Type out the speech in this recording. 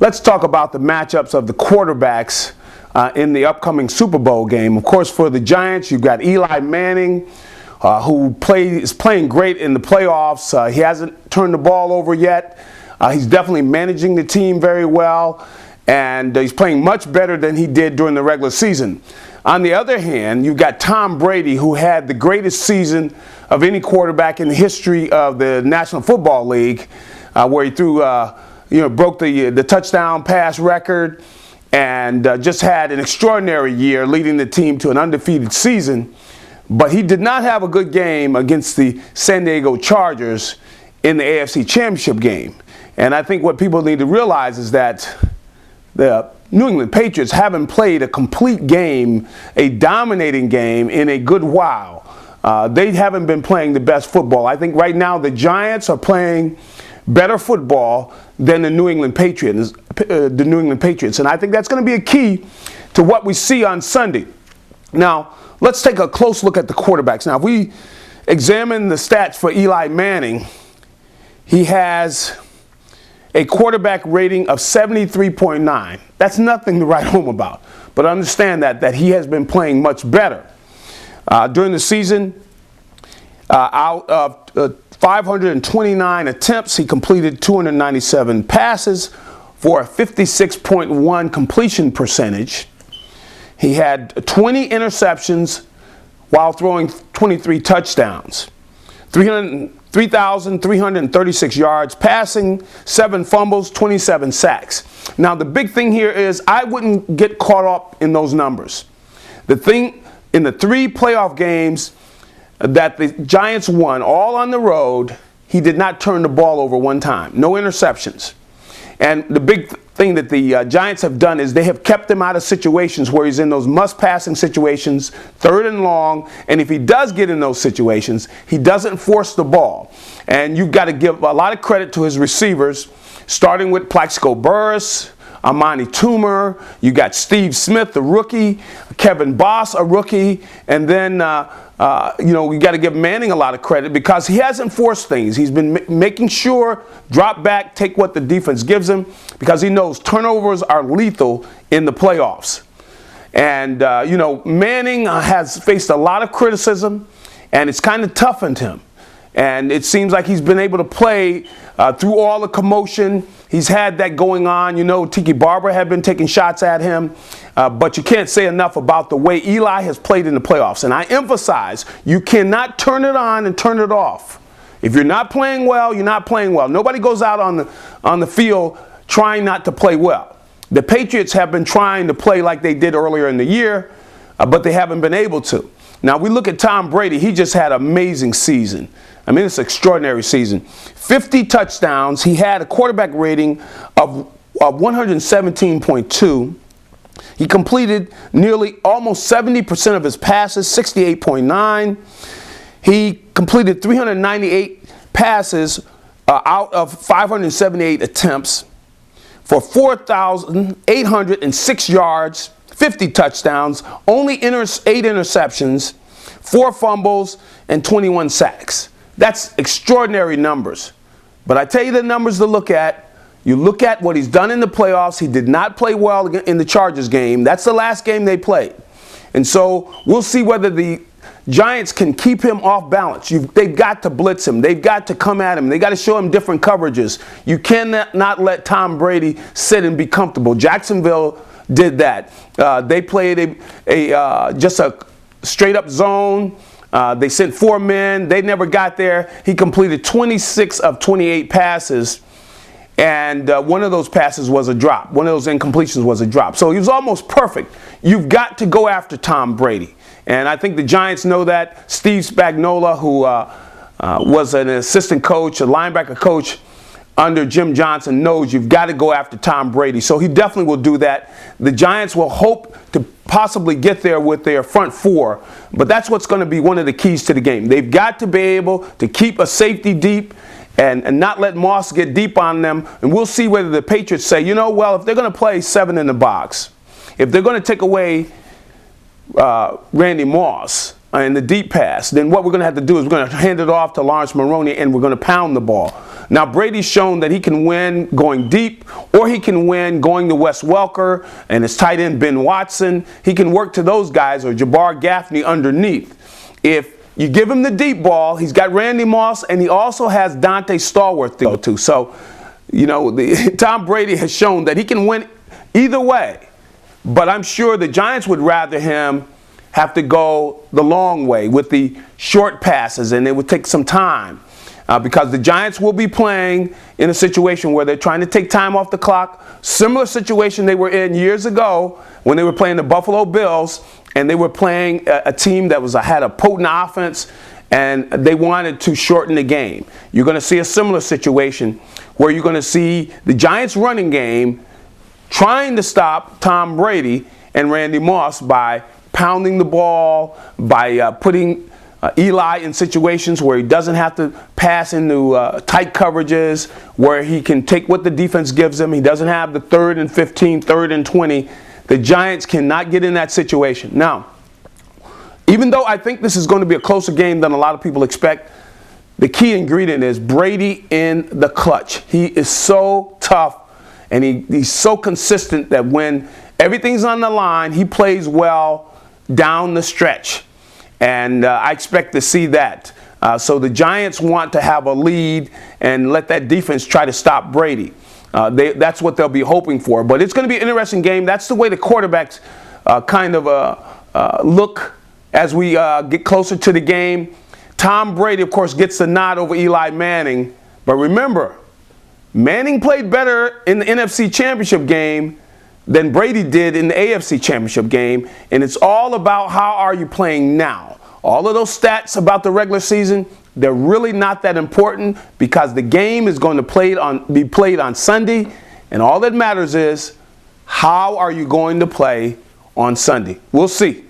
Let's talk about the matchups of the quarterbacks in the upcoming Super Bowl game. Of course, for the Giants, you've got Eli Manning, who is playing great in the playoffs. He hasn't turned the ball over yet. He's definitely managing the team very well, and he's playing much better than he did during the regular season. On the other hand, you've got Tom Brady, who had the greatest season of any quarterback in the history of the National Football League, where he threw, broke the touchdown pass record, and just had an extraordinary year, leading the team to an undefeated season. But he did not have a good game against the San Diego Chargers in the AFC Championship game. And I think what people need to realize is that the New England Patriots haven't played a complete game, a dominating game, in a good while. They haven't been playing the best football. I think right now the Giants are playing better football than the New England Patriots. And I think that's going to be a key to what we see on Sunday. Now, let's take a close look at the quarterbacks. Now, if we examine the stats for Eli Manning, he has a quarterback rating of 73.9. That's nothing to write home about. But understand that he has been playing much better. During the season, out of 529 attempts, he completed 297 passes for a 56.1 completion percentage. He had 20 interceptions while throwing 23 touchdowns. 3,336 yards passing, 7 fumbles, 27 sacks. Now, the big thing here is I wouldn't get caught up in those numbers. The thing, in the 3 playoff games that the Giants won, all on the road, he did not turn the ball over one time. No interceptions. And the big thing that the Giants have done is they have kept him out of situations where he's in those must-passing situations, 3rd and long, and if he does get in those situations, he doesn't force the ball. And you've got to give a lot of credit to his receivers, starting with Plaxico Burress, Amani Toomer, you got Steve Smith, the rookie, Kevin Boss, a rookie, and then we got to give Manning a lot of credit because he hasn't forced things. He's been making sure, drop back, take what the defense gives him, because he knows turnovers are lethal in the playoffs. And, Manning has faced a lot of criticism, and it's kind of toughened him. And it seems like he's been able to play through all the commotion. He's had that going on. Tiki Barber had been taking shots at him. But you can't say enough about the way Eli has played in the playoffs. And I emphasize, you cannot turn it on and turn it off. If you're not playing well, you're not playing well. Nobody goes out on the field trying not to play well. The Patriots have been trying to play like they did earlier in the year, but they haven't been able to. Now, we look at Tom Brady. He just had an amazing season. I mean, it's an extraordinary season. 50 touchdowns. He had a quarterback rating of 117.2. He completed almost 70% of his passes, 68.9. He completed 398 passes out of 578 attempts for 4,806 yards, 50 touchdowns, only 8 interceptions, 4 fumbles, and 21 sacks. That's extraordinary numbers. But I tell you the numbers to look at. You look at what he's done in the playoffs. He did not play well in the Chargers game. That's the last game they played. And so we'll see whether the Giants can keep him off balance. They've got to blitz him. They've got to come at him. They've got to show him different coverages. You cannot not let Tom Brady sit and be comfortable. Jacksonville did that. They played just a straight-up zone. They sent 4 men. They never got there. He completed 26 of 28 passes, and one of those passes was a drop. One of those incompletions was a drop. So he was almost perfect. You've got to go after Tom Brady. And I think the Giants know that. Steve Spagnuolo, who was an assistant coach, a linebacker coach under Jim Johnson, knows you've got to go after Tom Brady. So he definitely will do that. The Giants will hope to possibly get there with their front 4, but that's what's going to be one of the keys to the game. They've got to be able to keep a safety deep and not let Moss get deep on them. And we'll see whether the Patriots say, if they're going to play 7 in the box, if they're going to take away Randy Moss and the deep pass, then what we're going to have to do is we're going to hand it off to Lawrence Maroney, and we're going to pound the ball. Now, Brady's shown that he can win going deep or he can win going to Wes Welker and his tight end Ben Watson. He can work to those guys, or Jabbar Gaffney underneath. If you give him the deep ball, he's got Randy Moss, and he also has Donte Stallworth to go to. So, you know, Tom Brady has shown that he can win either way. But I'm sure the Giants would rather him have to go the long way with the short passes, and it would take some time. Because the Giants will be playing in a situation where they're trying to take time off the clock. Similar situation they were in years ago when they were playing the Buffalo Bills, and they were playing a team that had a potent offense, and they wanted to shorten the game. You're going to see a similar situation where you're going to see the Giants running game trying to stop Tom Brady and Randy Moss by pounding the ball, by putting Eli in situations where he doesn't have to pass into tight coverages, where he can take what the defense gives him. He doesn't have the 3rd and 15, 3rd and 20. The Giants cannot get in that situation. Now, even though I think this is going to be a closer game than a lot of people expect, the key ingredient is Brady in the clutch. He is so tough, and he's so consistent that when everything's on the line, he plays well down the stretch. And I expect to see that. So the Giants want to have a lead and let that defense try to stop Brady. That's what they'll be hoping for. But it's going to be an interesting game. That's the way the quarterbacks kind of look as we get closer to the game. Tom Brady, of course, gets the nod over Eli Manning. But remember, Manning played better in the NFC Championship game than Brady did in the AFC Championship game, and it's all about how are you playing now. All of those stats about the regular season, they're really not that important because the game is going to be played on Sunday, and all that matters is how are you going to play on Sunday. We'll see.